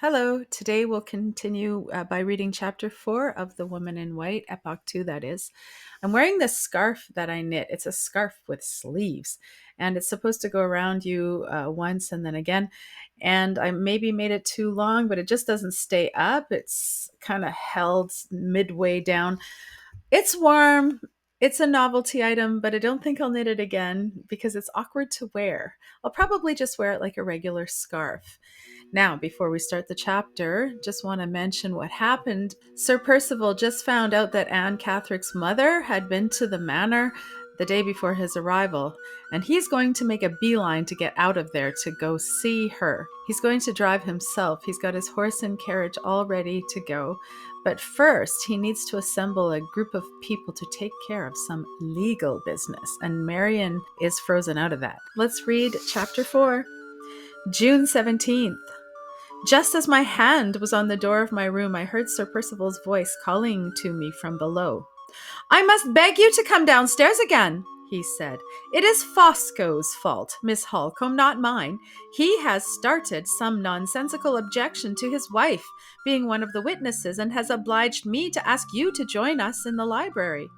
Hello, today we'll continue by reading chapter 4 of The Woman in White, Epoch 2, that is. I'm wearing this scarf that I knit. It's a scarf with sleeves, and it's supposed to go around you once and then again. And I maybe made it too long, but it just doesn't stay up. It's kind of held midway down. It's warm. It's a novelty item, but I don't think I'll knit it again because it's awkward to wear. I'll probably just wear it like a regular scarf. Now, before we start the chapter, just want to mention what happened. Sir Percival just found out that Anne Catherick's mother had been to the manor the day before his arrival, and he's going to make a beeline to get out of there to go see her. He's going to drive himself. He's got his horse and carriage all ready to go. But first, he needs to assemble a group of people to take care of some legal business, and Marian is frozen out of that. Let's read chapter 4. June 17th. Just as my hand was on the door of my room, I heard Sir Percival's voice calling to me from below. "I must beg you to come downstairs again," he said. "It is Fosco's fault, Miss Holcombe, not mine. He has started some nonsensical objection to his wife being one of the witnesses and has obliged me to ask you to join us in the library."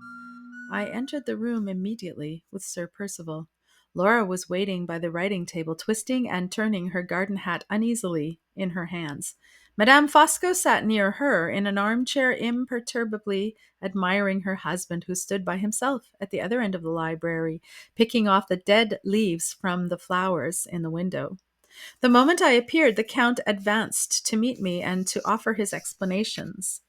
I entered the room immediately with Sir Percival. Laura was waiting by the writing table, twisting and turning her garden hat uneasily in her hands. Madame Fosco sat near her in an armchair, imperturbably admiring her husband, who stood by himself at the other end of the library, picking off the dead leaves from the flowers in the window. The moment I appeared, the Count advanced to meet me and to offer his explanations.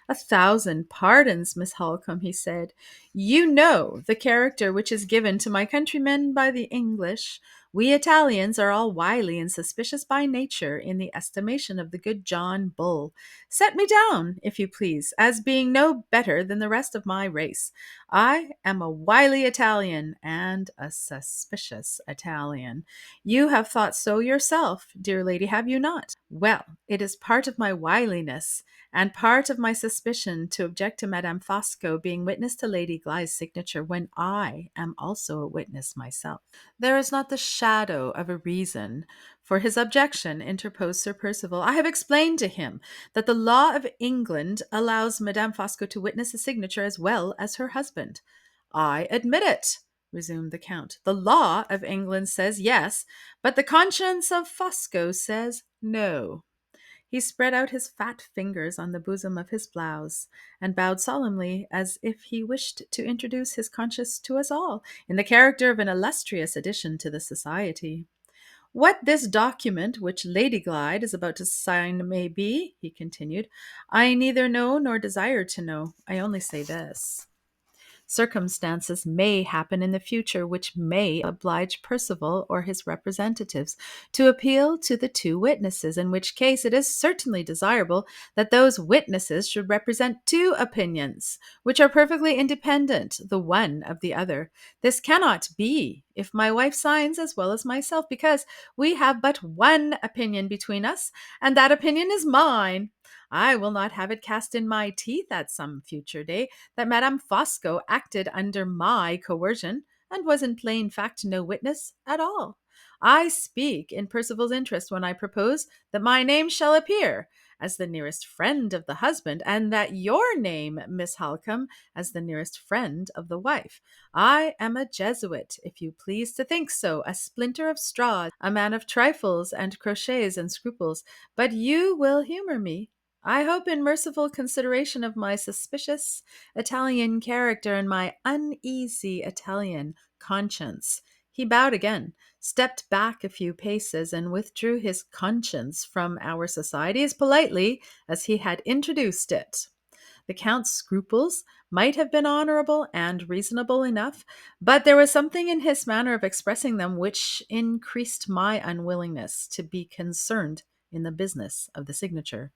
"1,000 pardons, Miss Holcombe," he said. "You know the character which is given to my countrymen by the English. We Italians are all wily and suspicious by nature in the estimation of the good John Bull. Set me down, if you please, as being no better than the rest of my race. I am a wily Italian and a suspicious Italian. You have thought so yourself, dear lady, have you not? Well, it is part of my wiliness and part of my suspicion to object to Madame Fosco being witness to Lady Glyde's signature when I am also a witness myself." "There is not the shadow of a reason for his objection," interposed Sir Percival. "I have explained to him that the law of England allows Madame Fosco to witness a signature as well as her husband." "I admit it," resumed the Count. "The law of England says yes, but the conscience of Fosco says no." He spread out his fat fingers on the bosom of his blouse and bowed solemnly as if he wished to introduce his conscience to us all in the character of an illustrious addition to the society. "What this document which Lady Glyde is about to sign may be," he continued, "I neither know nor desire to know. I only say this. Circumstances may happen in the future which may oblige Percival or his representatives to appeal to the two witnesses, in which case it is certainly desirable that those witnesses should represent two opinions, which are perfectly independent the one of the other. This cannot be if my wife signs as well as myself, because we have but one opinion between us, and that opinion is mine. I will not have it cast in my teeth at some future day that Madame Fosco acted under my coercion and was in plain fact no witness at all. I speak in Percival's interest when I propose that my name shall appear as the nearest friend of the husband, and that your name, Miss Holcombe, as the nearest friend of the wife. I am a Jesuit, if you please to think so, a splinter of straw, a man of trifles and crotchets and scruples, but you will humor me, I hope, in merciful consideration of my suspicious Italian character and my uneasy Italian conscience." He bowed again, stepped back a few paces, and withdrew his conscience from our society as politely as he had introduced it. The Count's scruples might have been honorable and reasonable enough, but there was something in his manner of expressing them which increased my unwillingness to be concerned in the business of the signature.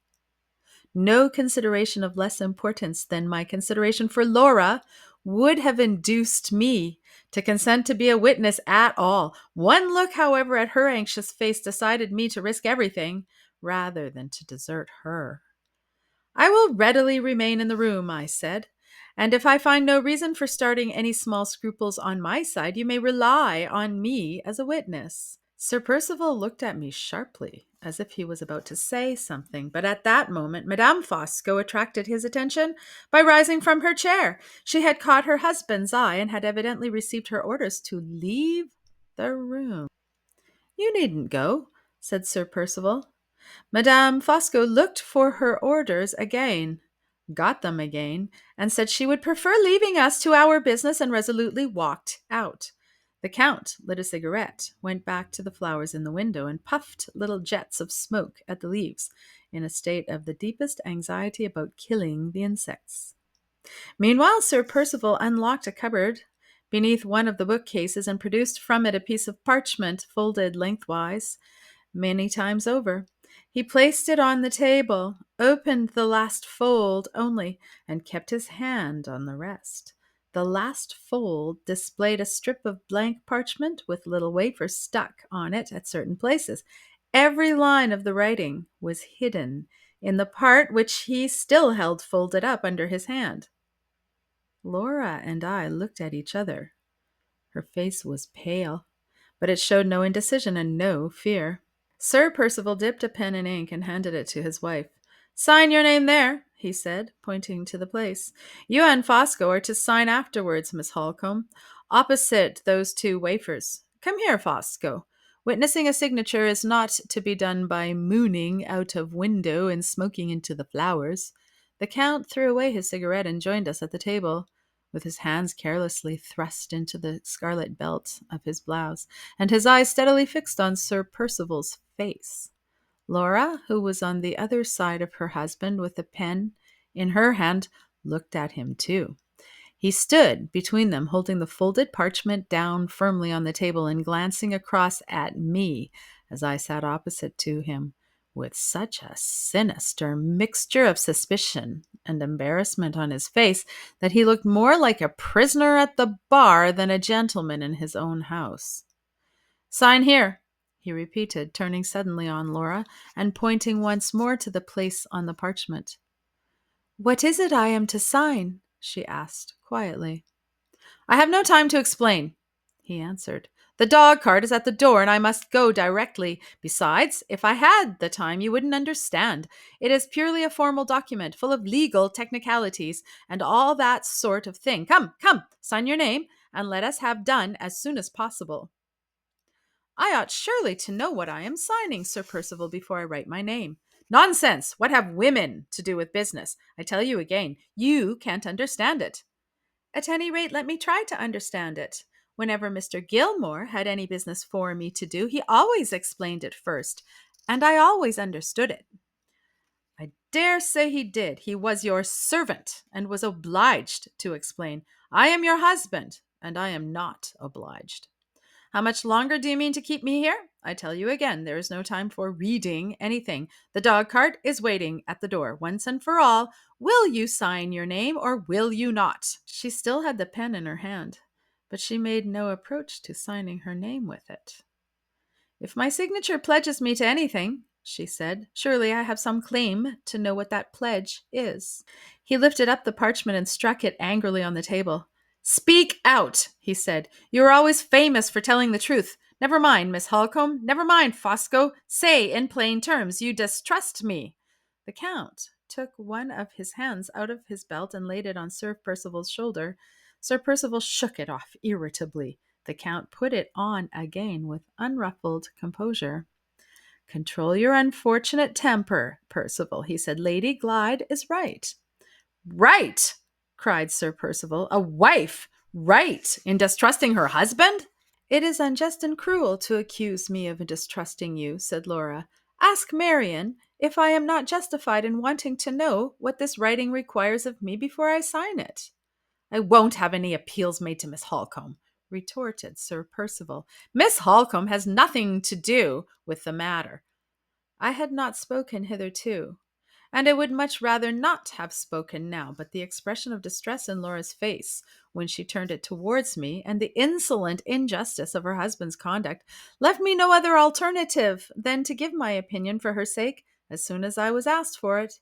No consideration of less importance than my consideration for Laura would have induced me to consent to be a witness at all. One look, however, at her anxious face decided me to risk everything rather than to desert her. "I will readily remain in the room," I said, "and if I find no reason for starting any small scruples on my side, you may rely on me as a witness." Sir Percival looked at me sharply, as if he was about to say something. But at that moment, Madame Fosco attracted his attention by rising from her chair. She had caught her husband's eye and had evidently received her orders to leave the room. "You needn't go," said Sir Percival. Madame Fosco looked for her orders again, got them again, and said she would prefer leaving us to our business, and resolutely walked out. The Count lit a cigarette, went back to the flowers in the window, and puffed little jets of smoke at the leaves, in a state of the deepest anxiety about killing the insects. Meanwhile, Sir Percival unlocked a cupboard beneath one of the bookcases and produced from it a piece of parchment folded lengthwise many times over. He placed it on the table, opened the last fold only, and kept his hand on the rest. The last fold displayed a strip of blank parchment with little wafers stuck on it at certain places. Every line of the writing was hidden in the part which he still held folded up under his hand. Laura and I looked at each other. Her face was pale, but it showed no indecision and no fear. Sir Percival dipped a pen in ink and handed it to his wife. "Sign your name there," he said, pointing to the place. "You and Fosco are to sign afterwards, Miss Holcombe, opposite those two wafers. Come here, Fosco. Witnessing a signature is not to be done by mooning out of window and smoking into the flowers." The Count threw away his cigarette and joined us at the table, with his hands carelessly thrust into the scarlet belt of his blouse, and his eyes steadily fixed on Sir Percival's face. Laura, who was on the other side of her husband with a pen in her hand, looked at him too. He stood between them, holding the folded parchment down firmly on the table and glancing across at me as I sat opposite to him, with such a sinister mixture of suspicion and embarrassment on his face that he looked more like a prisoner at the bar than a gentleman in his own house. "Sign here," he repeated, turning suddenly on Laura and pointing once more to the place on the parchment. "What is it I am to sign?" she asked quietly. "I have no time to explain," he answered. "The dog cart is at the door, and I must go directly. Besides, if I had the time, you wouldn't understand. It is purely a formal document, full of legal technicalities and all that sort of thing. Come, sign your name, and let us have done as soon as possible." "I ought surely to know what I am signing, Sir Percival, before I write my name." "Nonsense! What have women to do with business? I tell you again, you can't understand it." "At any rate, let me try to understand it. Whenever Mr. Gilmore had any business for me to do, he always explained it first, and I always understood it." "I dare say he did. He was your servant and was obliged to explain. I am your husband, and I am not obliged. How much longer do you mean to keep me here? I tell you again, there is no time for reading anything. The dog cart is waiting at the door. Once and for all, will you sign your name or will you not?" She still had the pen in her hand, but she made no approach to signing her name with it. "If my signature pledges me to anything," she said, "surely I have some claim to know what that pledge is." He lifted up the parchment and struck it angrily on the table. "Speak out," he said. "You are always famous for telling the truth. Never mind, Miss Holcombe. Never mind, Fosco. Say in plain terms, you distrust me." The Count took one of his hands out of his belt and laid it on Sir Percival's shoulder. Sir Percival shook it off irritably. The Count put it on again with unruffled composure. "Control your unfortunate temper, Percival," he said. "Lady Glyde is right." "Right!" cried Sir Percival. "A wife right in distrusting her husband?" "It is unjust and cruel to accuse me of distrusting you," said Laura. "Ask Marian if I am not justified in wanting to know what this writing requires of me before I sign it." "I won't have any appeals made to Miss Holcombe," retorted Sir Percival. "Miss Holcombe has nothing to do with the matter." I had not spoken hitherto, and I would much rather not have spoken now, but the expression of distress in Laura's face when she turned it towards me, and the insolent injustice of her husband's conduct, left me no other alternative than to give my opinion for her sake as soon as I was asked for it.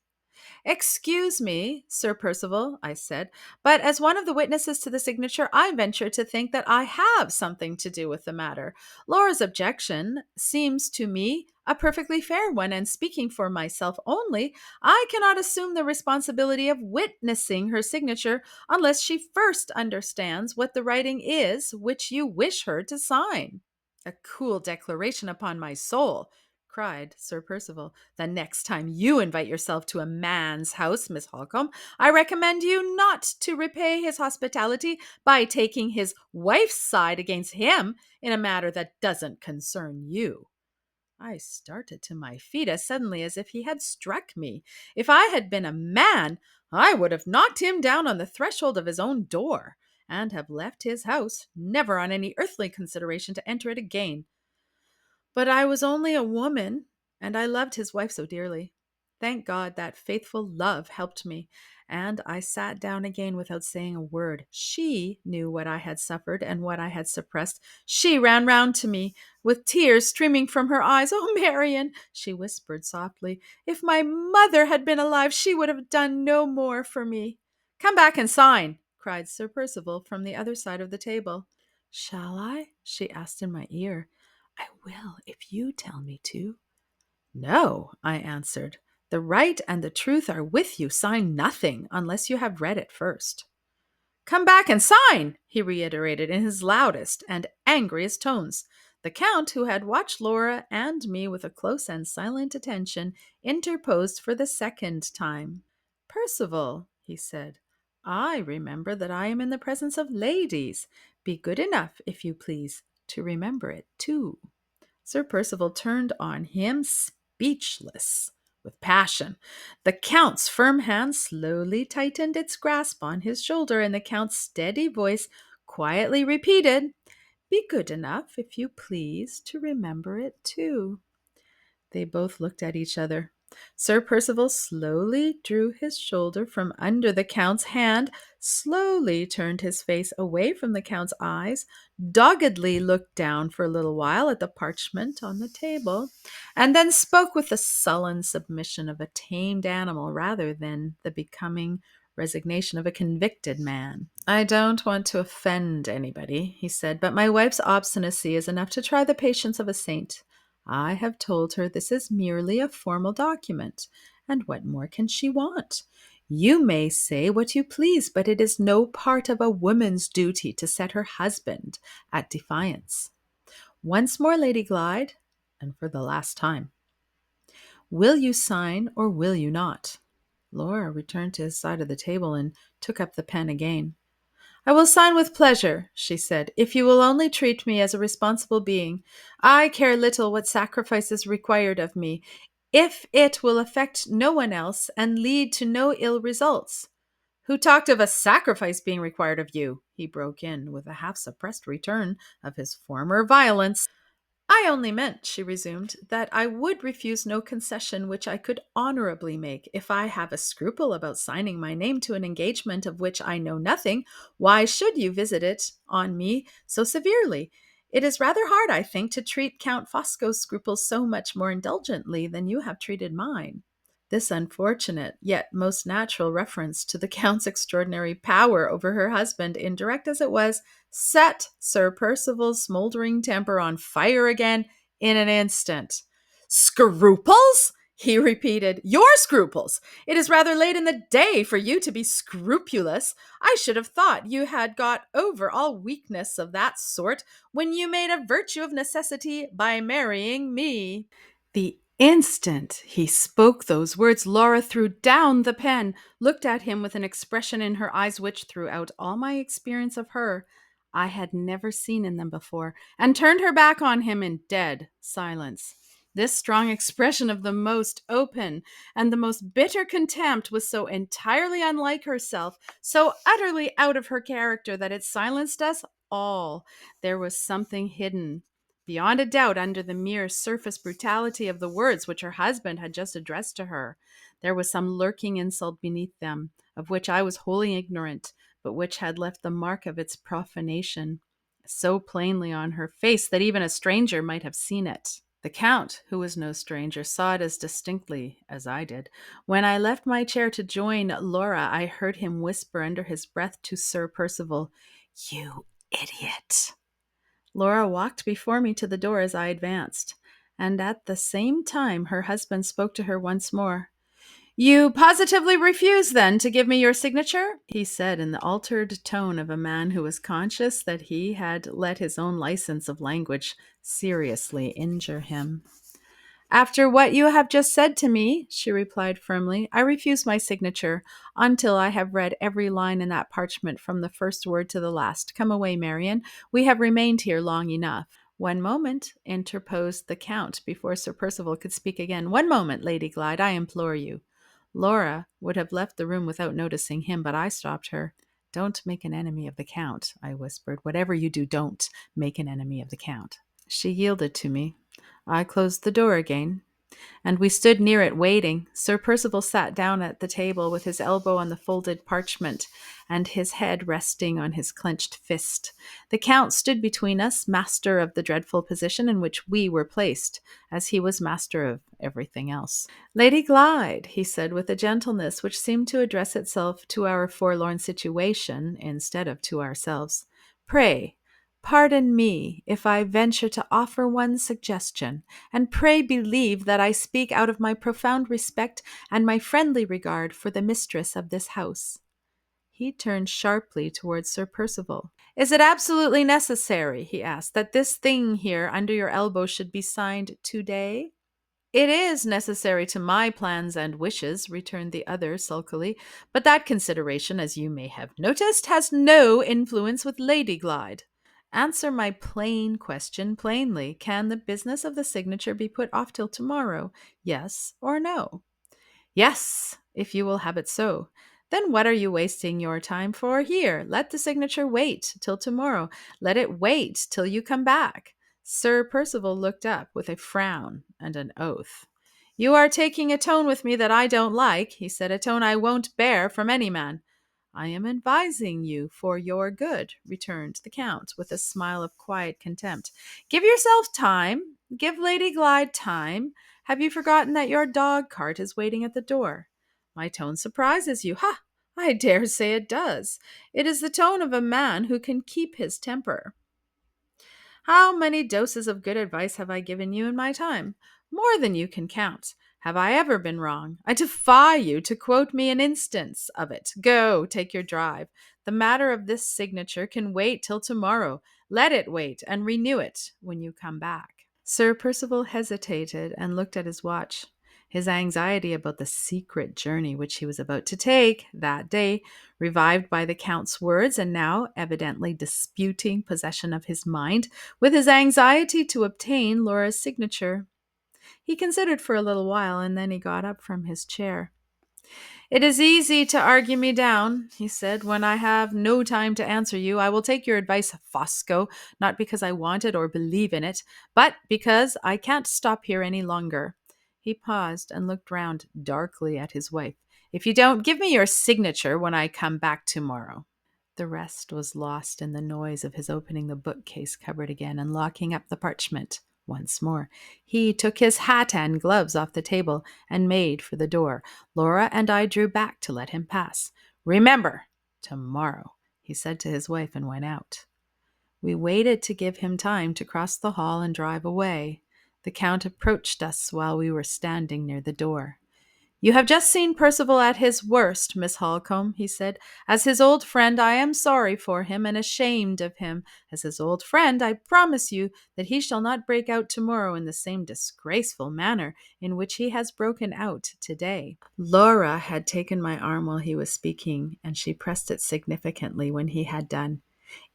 Excuse me, Sir Percival, I said, but as one of the witnesses to the signature, I venture to think that I have something to do with the matter. Laura's objection seems to me a perfectly fair one, and speaking for myself only, I cannot assume the responsibility of witnessing her signature unless she first understands what the writing is which you wish her to sign. A cool declaration upon my soul, cried Sir Percival. The next time you invite yourself to a man's house, Miss Holcombe, I recommend you not to repay his hospitality by taking his wife's side against him in a matter that doesn't concern you. I started to my feet as suddenly as if he had struck me. If I had been a man, I would have knocked him down on the threshold of his own door, and have left his house, never on any earthly consideration to enter it again. But I was only a woman, and I loved his wife so dearly. Thank God that faithful love helped me, and I sat down again without saying a word. She knew what I had suffered and what I had suppressed. She ran round to me with tears streaming from her eyes. "Oh, Marian," she whispered softly, "if my mother had been alive, she would have done no more for me." "Come back and sign," cried Sir Percival from the other side of the table. "Shall I?" she asked in my ear. "I will, if you tell me to." "No," I answered. "The right and the truth are with you. Sign nothing unless you have read it first." "Come back and sign," he reiterated in his loudest and angriest tones. The Count, who had watched Laura and me with a close and silent attention, interposed for the second time. "Percival," he said, "I remember that I am in the presence of ladies. Be good enough, if you please, to remember it too." Sir Percival turned on him, speechless with passion. The Count's firm hand slowly tightened its grasp on his shoulder, and the Count's steady voice quietly repeated, "Be good enough, if you please, to remember it too." They both looked at each other. Sir Percival slowly drew his shoulder from under the Count's hand, slowly turned his face away from the Count's eyes, doggedly looked down for a little while at the parchment on the table, and then spoke with the sullen submission of a tamed animal rather than the becoming resignation of a convicted man. "I don't want to offend anybody," he said, "but my wife's obstinacy is enough to try the patience of a saint. I have told her this is merely a formal document, and what more can she want? You may say what you please, but it is no part of a woman's duty to set her husband at defiance. Once more, Lady Glyde, and for the last time, will you sign or will you not?" Laura returned to his side of the table and took up the pen again. "I will sign with pleasure," she said, "if you will only treat me as a responsible being. I care little what sacrifice is required of me, if it will affect no one else and lead to no ill results." "Who talked of a sacrifice being required of you?" he broke in, with a half-suppressed return of his former violence. "I only meant," she resumed, "that I would refuse no concession which I could honorably make. If I have a scruple about signing my name to an engagement of which I know nothing, why should you visit it on me so severely? It is rather hard, I think, to treat Count Fosco's scruples so much more indulgently than you have treated mine." This unfortunate, yet most natural reference to the Count's extraordinary power over her husband, indirect as it was, set Sir Percival's smoldering temper on fire again in an instant. "Scruples?" he repeated. "Your scruples! It is rather late in the day for you to be scrupulous. I should have thought you had got over all weakness of that sort when you made a virtue of necessity by marrying me." The instant he spoke those words, Laura threw down the pen, looked at him with an expression in her eyes which, throughout all my experience of her, I had never seen in them before, and turned her back on him in dead silence. This strong expression of the most open and the most bitter contempt was so entirely unlike herself, so utterly out of her character, that it silenced us all. There was something hidden beyond a doubt under the mere surface brutality of the words which her husband had just addressed to her. There was some lurking insult beneath them, of which I was wholly ignorant, but which had left the mark of its profanation so plainly on her face that even a stranger might have seen it. The Count, who was no stranger, saw it as distinctly as I did. When I left my chair to join Laura, I heard him whisper under his breath to Sir Percival, "You idiot!" Laura walked before me to the door as I advanced, and at the same time her husband spoke to her once more. "You positively refuse, then, to give me your signature?" he said in the altered tone of a man who was conscious that he had let his own license of language seriously injure him. "After what you have just said to me," she replied firmly, "I refuse my signature until I have read every line in that parchment from the first word to the last. Come away, Marian. We have remained here long enough." "One moment," interposed the Count before Sir Percival could speak again. "One moment, Lady Glyde, I implore you." Laura would have left the room without noticing him, but I stopped her. "Don't make an enemy of the Count," I whispered. "Whatever you do, don't make an enemy of the Count." She yielded to me. I closed the door again, and we stood near it waiting. Sir Percival sat down at the table with his elbow on the folded parchment and his head resting on his clenched fist. The Count stood between us, master of the dreadful position in which we were placed, as he was master of everything else. "Lady Glyde," he said with a gentleness which seemed to address itself to our forlorn situation instead of to ourselves, "pray, pardon me if I venture to offer one suggestion, and pray believe that I speak out of my profound respect and my friendly regard for the mistress of this house." He turned sharply towards Sir Percival. "Is it absolutely necessary," he asked, "that this thing here under your elbow should be signed today?" "It is necessary to my plans and wishes," returned the other sulkily, "but that consideration, as you may have noticed, has no influence with Lady Glyde. Answer my plain question plainly. Can the business of the signature be put off till tomorrow? Yes or no?" "Yes, if you will have it so." "Then what are you wasting your time for here? Let the signature wait till tomorrow. Let it wait till you come back." Sir Percival looked up with a frown and an oath. "You are taking a tone with me that I don't like," he said, "a tone I won't bear from any man." "I am advising you for your good," returned the Count, with a smile of quiet contempt. "Give yourself time. Give Lady Glyde time. Have you forgotten that your dog cart is waiting at the door?" My tone surprises you. Ha! I dare say it does. It is the tone of a man who can keep his temper. How many doses of good advice have I given you in my time? More than you can count. Have I ever been wrong? I defy you to quote me an instance of it. Go, take your drive. The matter of this signature can wait till tomorrow. Let it wait, and renew it when you come back. Sir Percival hesitated and looked at his watch. His anxiety about the secret journey which he was about to take that day, revived by the Count's words, and now evidently disputing possession of his mind with his anxiety to obtain Laura's signature. He considered for a little while, and then he got up from his chair. "It is easy to argue me down," he said, "when I have no time to answer you. I will take your advice, Fosco, not because I want it or believe in it, but because I can't stop here any longer." He paused and looked round darkly at his wife. "If you don't, give me your signature when I come back tomorrow." The rest was lost in the noise of his opening the bookcase cupboard again and locking up the parchment once more. He took his hat and gloves off the table and made for the door. Laura and I drew back to let him pass. "Remember, tomorrow," he said to his wife, and went out. We waited to give him time to cross the hall and drive away. The Count approached us while we were standing near the door. "You have just seen Percival at his worst, Miss Holcombe," he said. "As his old friend, I am sorry for him and ashamed of him. As his old friend, I promise you that he shall not break out tomorrow in the same disgraceful manner in which he has broken out today." Laura had taken my arm while he was speaking, and she pressed it significantly when he had done.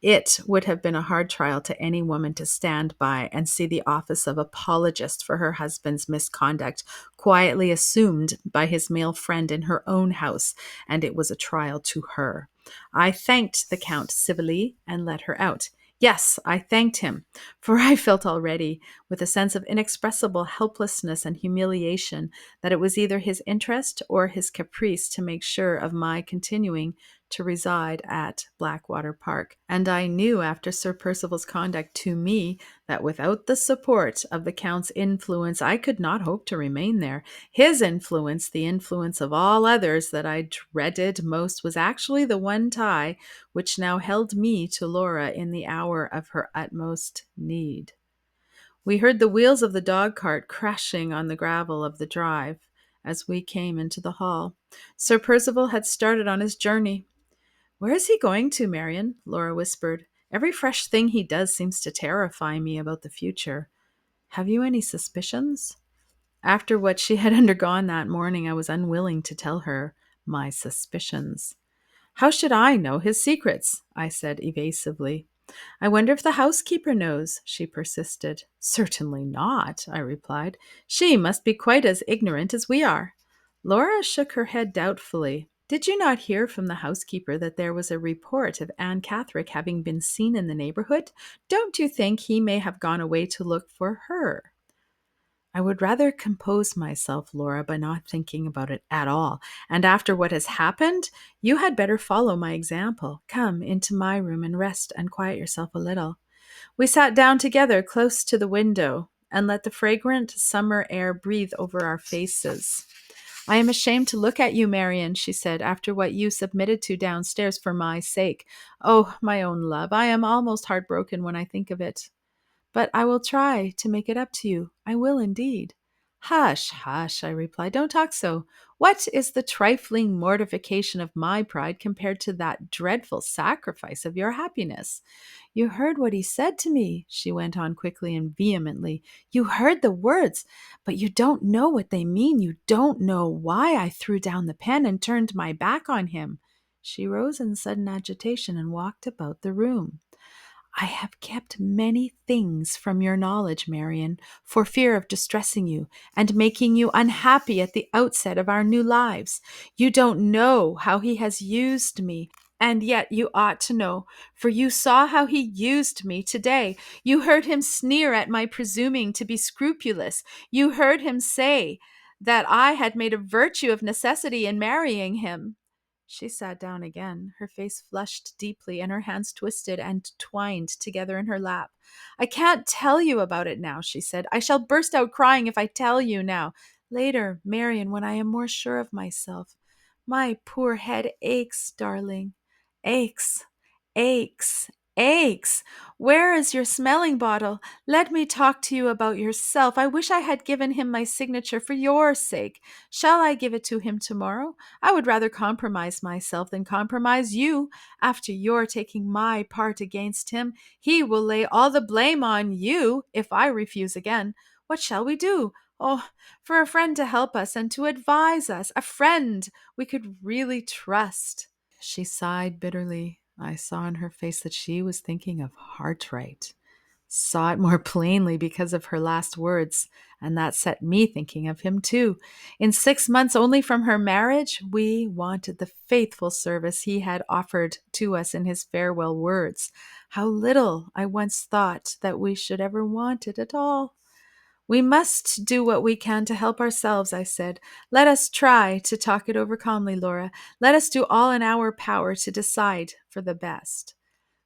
It would have been a hard trial to any woman to stand by and see the office of apologist for her husband's misconduct quietly assumed by his male friend in her own house, and it was a trial to her. I thanked the Count civilly and let her out. Yes, I thanked him, for I felt already, with a sense of inexpressible helplessness and humiliation, that it was either his interest or his caprice to make sure of my continuing to reside at Blackwater Park, and I knew after Sir Percival's conduct to me that without the support of the Count's influence I could not hope to remain there. His influence, the influence of all others that I dreaded most, was actually the one tie which now held me to Laura in the hour of her utmost need. We heard the wheels of the dog-cart crashing on the gravel of the drive as we came into the hall. Sir Percival had started on his journey. "Where is he going to, Marian?" Laura whispered. "Every fresh thing he does seems to terrify me about the future. Have you any suspicions?" After what she had undergone that morning, I was unwilling to tell her my suspicions. "How should I know his secrets?" I said evasively. "I wonder if the housekeeper knows," she persisted. "Certainly not," I replied. "She must be quite as ignorant as we are." Laura shook her head doubtfully. "Did you not hear from the housekeeper that there was a report of Anne Catherick having been seen in the neighborhood? Don't you think he may have gone away to look for her?" "I would rather compose myself, Laura, by not thinking about it at all. And after what has happened, you had better follow my example. Come into my room and rest and quiet yourself a little." We sat down together close to the window and let the fragrant summer air breathe over our faces. "I am ashamed to look at you, Marian," she said, "after what you submitted to downstairs for my sake. Oh, my own love, I am almost heartbroken when I think of it. But I will try to make it up to you. I will indeed." "Hush, hush," I replied. "Don't talk so. What is the trifling mortification of my pride compared to that dreadful sacrifice of your happiness?" "You heard what he said to me," she went on quickly and vehemently. "You heard the words, but you don't know what they mean. You don't know why I threw down the pen and turned my back on him." She rose in sudden agitation and walked about the room. "I have kept many things from your knowledge, Marian, for fear of distressing you and making you unhappy at the outset of our new lives. You don't know how he has used me, and yet you ought to know, for you saw how he used me today. You heard him sneer at my presuming to be scrupulous. You heard him say that I had made a virtue of necessity in marrying him." She sat down again, her face flushed deeply and her hands twisted and twined together in her lap. "I can't tell you about it now," she said. "I shall burst out crying if I tell you now. Later, Marian, when I am more sure of myself. My poor head aches, darling. Aches, aches, aches. Where is your smelling bottle? Let me talk to you about yourself. I wish I had given him my signature for your sake. Shall I give it to him tomorrow? I would rather compromise myself than compromise you. After your taking my part against him, he will lay all the blame on you if I refuse again. What shall we do? Oh, for a friend to help us and to advise us, a friend we could really trust." She sighed bitterly. I saw in her face that she was thinking of Hartright. Saw it more plainly because of her last words, and that set me thinking of him too. In 6 months only from her marriage, we wanted the faithful service he had offered to us in his farewell words. How little I once thought that we should ever want it at all. "We must do what we can to help ourselves," I said. "Let us try to talk it over calmly, Laura. Let us do all in our power to decide for the best."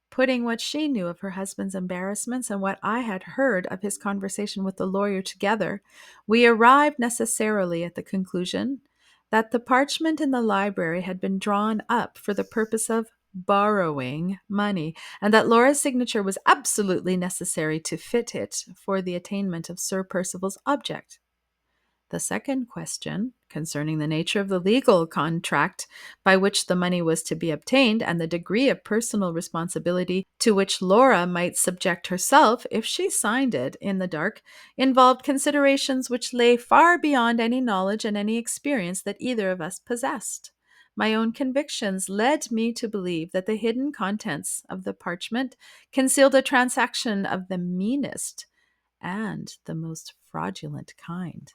Putting what she knew of her husband's embarrassments and what I had heard of his conversation with the lawyer together, we arrived necessarily at the conclusion that the parchment in the library had been drawn up for the purpose of borrowing money, and that Laura's signature was absolutely necessary to fit it for the attainment of Sir Percival's object. The second question, concerning the nature of the legal contract by which the money was to be obtained and the degree of personal responsibility to which Laura might subject herself if she signed it in the dark, involved considerations which lay far beyond any knowledge and any experience that either of us possessed. My own convictions led me to believe that the hidden contents of the parchment concealed a transaction of the meanest and the most fraudulent kind.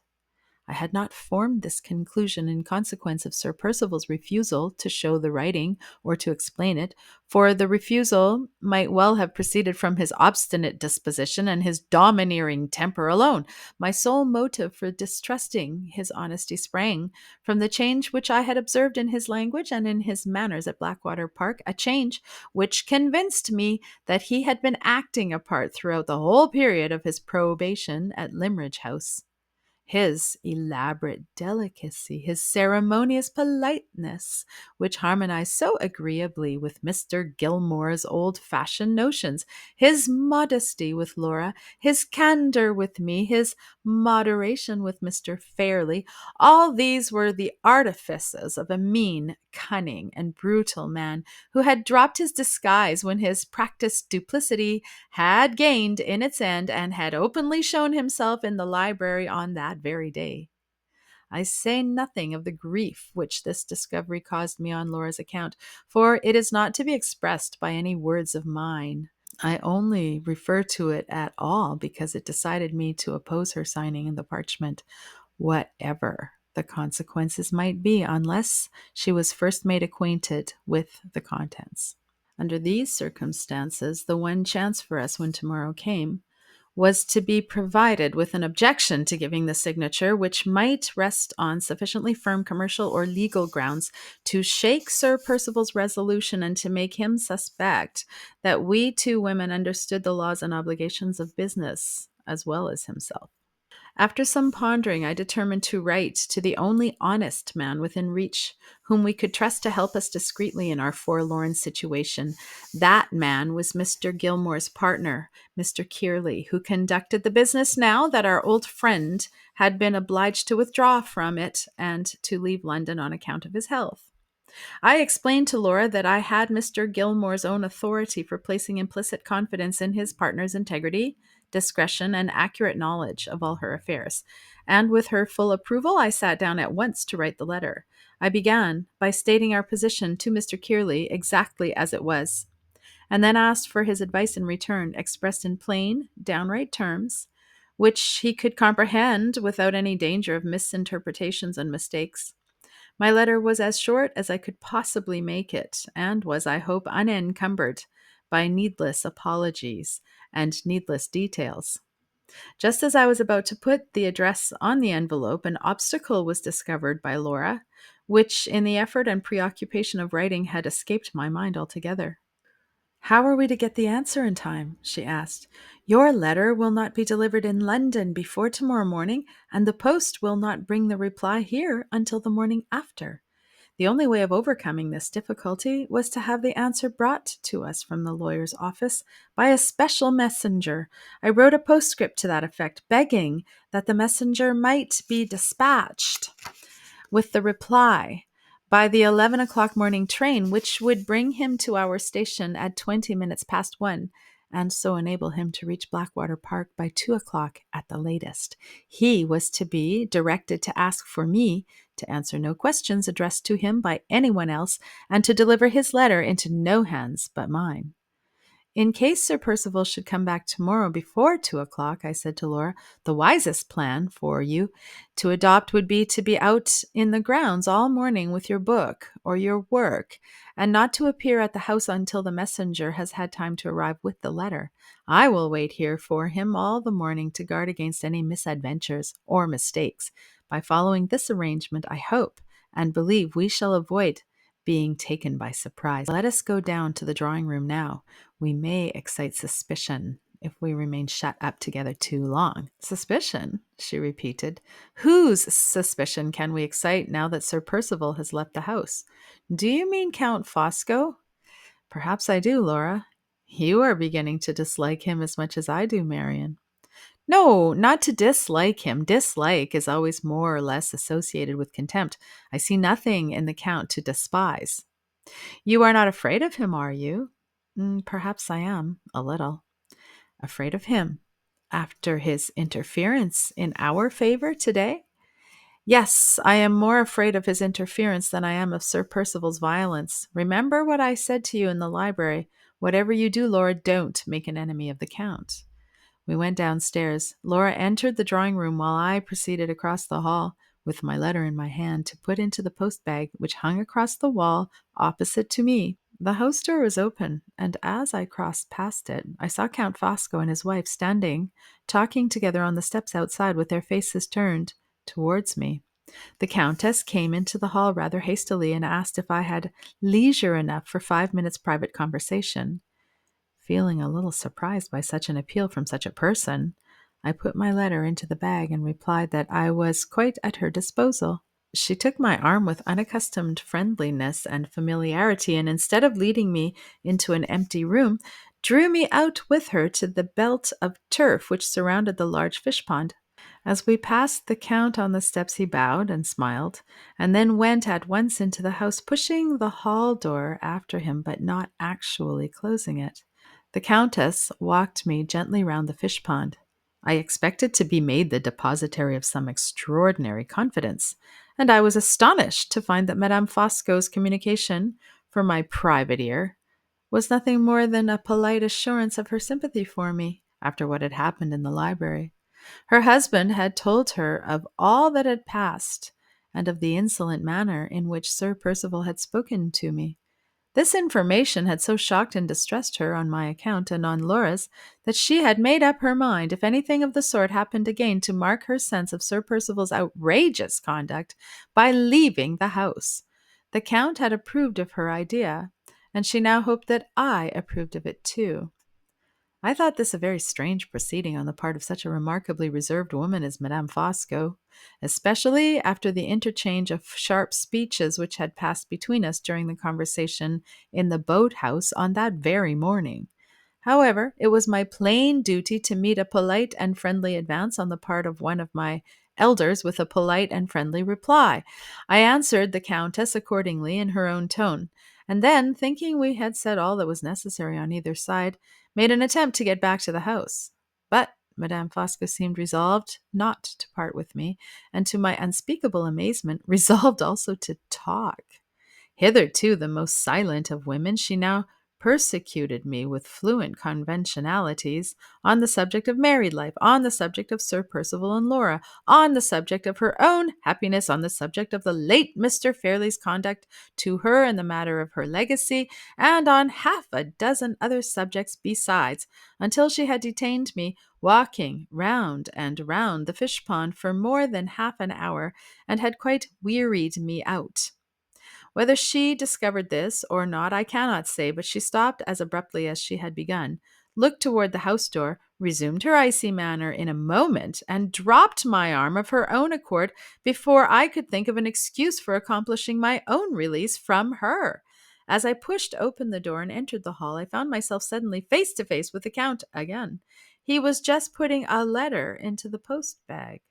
I had not formed this conclusion in consequence of Sir Percival's refusal to show the writing or to explain it, for the refusal might well have proceeded from his obstinate disposition and his domineering temper alone. My sole motive for distrusting his honesty sprang from the change which I had observed in his language and in his manners at Blackwater Park, a change which convinced me that he had been acting a part throughout the whole period of his probation at Limridge House. His elaborate delicacy, his ceremonious politeness, which harmonized so agreeably with Mr. Gilmore's old-fashioned notions, his modesty with Laura, his candor with me, his moderation with Mr. Fairley, all these were the artifices of a mean, cunning, and brutal man who had dropped his disguise when his practiced duplicity had gained in its end and had openly shown himself in the library on that very day. I say nothing of the grief which this discovery caused me on Laura's account, for it is not to be expressed by any words of mine. I only refer to it at all because it decided me to oppose her signing the parchment, whatever the consequences might be, unless she was first made acquainted with the contents. Under these circumstances, the one chance for us when tomorrow came was to be provided with an objection to giving the signature, which might rest on sufficiently firm commercial or legal grounds to shake Sir Percival's resolution and to make him suspect that we two women understood the laws and obligations of business as well as himself. After some pondering, I determined to write to the only honest man within reach, whom we could trust to help us discreetly in our forlorn situation. That man was Mr. Gilmore's partner, Mr. Kearley, who conducted the business now that our old friend had been obliged to withdraw from it and to leave London on account of his health. I explained to Laura that I had Mr. Gilmore's own authority for placing implicit confidence in his partner's integrity, discretion, and accurate knowledge of all her affairs. And with her full approval, I sat down at once to write the letter. I began by stating our position to Mr. Kearley exactly as it was, and then asked for his advice in return, expressed in plain, downright terms, which he could comprehend without any danger of misinterpretations and mistakes. My letter was as short as I could possibly make it, and was, I hope, unencumbered by needless apologies and needless details. Just as I was about to put the address on the envelope, an obstacle was discovered by Laura, which in the effort and preoccupation of writing had escaped my mind altogether. "How are we to get the answer in time?" she asked. "Your letter will not be delivered in London before tomorrow morning, and the post will not bring the reply here until the morning after." The only way of overcoming this difficulty was to have the answer brought to us from the lawyer's office by a special messenger. I wrote a postscript to that effect, begging that the messenger might be dispatched with the reply by the 11 o'clock morning train, which would bring him to our station at 20 minutes past 1, and so enable him to reach Blackwater Park by 2 o'clock at the latest. He was to be directed to ask for me, to answer no questions addressed to him by anyone else, and to deliver his letter into no hands but mine. In case Sir Percival should come back tomorrow before 2 o'clock, I said to Laura, the wisest plan for you to adopt would be to be out in the grounds all morning with your book or your work, and not to appear at the house until the messenger has had time to arrive with the letter. I will wait here for him all the morning to guard against any misadventures or mistakes. By following this arrangement, I hope and believe we shall avoid being taken by surprise. Let us go down to the drawing room now. We may excite suspicion if we remain shut up together too long. Suspicion, she repeated. Whose suspicion can we excite now that Sir Percival has left the house? Do you mean Count Fosco? Perhaps I do, Laura. You are beginning to dislike him as much as I do, Marian. No, not to dislike him. Dislike is always more or less associated with contempt. I see nothing in the Count to despise. You are not afraid of him, are you? Perhaps I am, a little. Afraid of him? After his interference in our favor today? Yes, I am more afraid of his interference than I am of Sir Percival's violence. Remember what I said to you in the library. Whatever you do, Laura, don't make an enemy of the Count. We went downstairs. Laura entered the drawing room while I proceeded across the hall, with my letter in my hand, to put into the post bag which hung across the wall opposite to me. The house door was open, and as I crossed past it, I saw Count Fosco and his wife standing, talking together on the steps outside with their faces turned towards me. The Countess came into the hall rather hastily and asked if I had leisure enough for 5 minutes' private conversation. Feeling a little surprised by such an appeal from such a person, I put my letter into the bag and replied that I was quite at her disposal. She took my arm with unaccustomed friendliness and familiarity, and instead of leading me into an empty room, drew me out with her to the belt of turf which surrounded the large fish pond. As we passed the Count on the steps, he bowed and smiled, and then went at once into the house, pushing the hall door after him, but not actually closing it. The Countess walked me gently round the fish pond. I expected to be made the depositary of some extraordinary confidence, and I was astonished to find that Madame Fosco's communication, for my private ear, was nothing more than a polite assurance of her sympathy for me, after what had happened in the library. Her husband had told her of all that had passed, and of the insolent manner in which Sir Percival had spoken to me. This information had so shocked and distressed her on my account and on Laura's that she had made up her mind, if anything of the sort happened again, to mark her sense of Sir Percival's outrageous conduct by leaving the house. The Count had approved of her idea, and she now hoped that I approved of it too. I thought this a very strange proceeding on the part of such a remarkably reserved woman as Madame Fosco, especially after the interchange of sharp speeches which had passed between us during the conversation in the boat-house on that very morning. However, it was my plain duty to meet a polite and friendly advance on the part of one of my elders with a polite and friendly reply. I answered the Countess accordingly in her own tone, and then, thinking we had said all that was necessary on either side, made an attempt to get back to the house. But Madame Fosco seemed resolved not to part with me, and to my unspeakable amazement, resolved also to talk. Hitherto the most silent of women, she now persecuted me with fluent conventionalities on the subject of married life, on the subject of Sir Percival and Laura, on the subject of her own happiness, on the subject of the late Mr. Fairlie's conduct to her in the matter of her legacy, and on half a dozen other subjects besides, until she had detained me walking round and round the fish pond for more than half an hour, and had quite wearied me out. Whether she discovered this or not, I cannot say, but she stopped as abruptly as she had begun, looked toward the house door, resumed her icy manner in a moment, and dropped my arm of her own accord before I could think of an excuse for accomplishing my own release from her. As I pushed open the door and entered the hall, I found myself suddenly face to face with the Count again. He was just putting a letter into the post bag.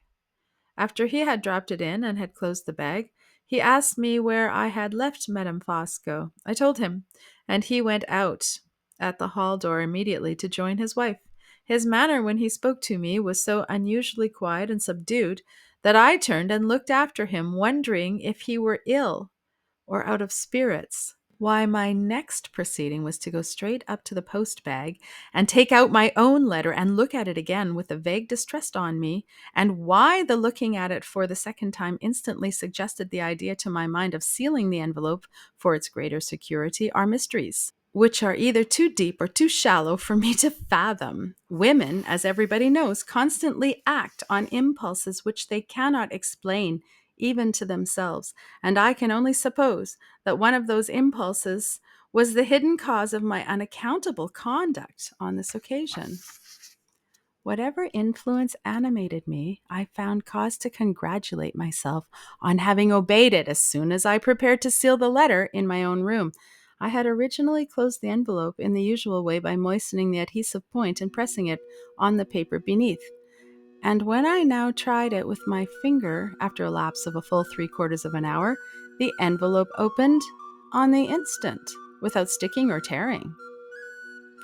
After he had dropped it in and had closed the bag, he asked me where I had left Madame Fosco. I told him, and he went out at the hall door immediately to join his wife. His manner when he spoke to me was so unusually quiet and subdued that I turned and looked after him, wondering if he were ill or out of spirits. Why, my next proceeding was to go straight up to the post bag and take out my own letter and look at it again with a vague distrust on me, and why the looking at it for the second time instantly suggested the idea to my mind of sealing the envelope for its greater security are mysteries which are either too deep or too shallow for me to fathom. Women, as everybody knows, constantly act on impulses which they cannot explain even to themselves, and I can only suppose that one of those impulses was the hidden cause of my unaccountable conduct on this occasion. Whatever influence animated me, I found cause to congratulate myself on having obeyed it as soon as I prepared to seal the letter in my own room. I had originally closed the envelope in the usual way by moistening the adhesive point and pressing it on the paper beneath. And when I now tried it with my finger, after a lapse of a full 3/4 of an hour, the envelope opened on the instant, without sticking or tearing.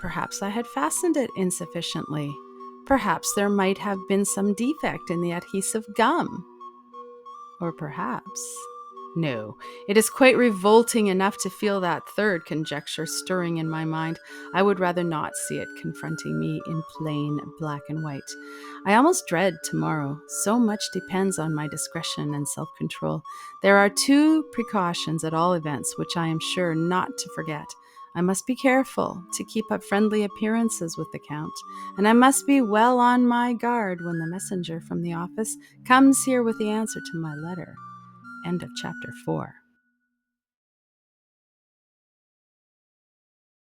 Perhaps I had fastened it insufficiently. Perhaps there might have been some defect in the adhesive gum. Or perhaps No, it is quite revolting enough to feel that third conjecture stirring in my mind. I would rather not see it confronting me in plain black and white. I almost dread tomorrow. So much depends on my discretion and self-control. There are two precautions at all events which I am sure not to forget. I must be careful to keep up friendly appearances with the Count, and I must be well on my guard when the messenger from the office comes here with the answer to my letter. End of chapter 4.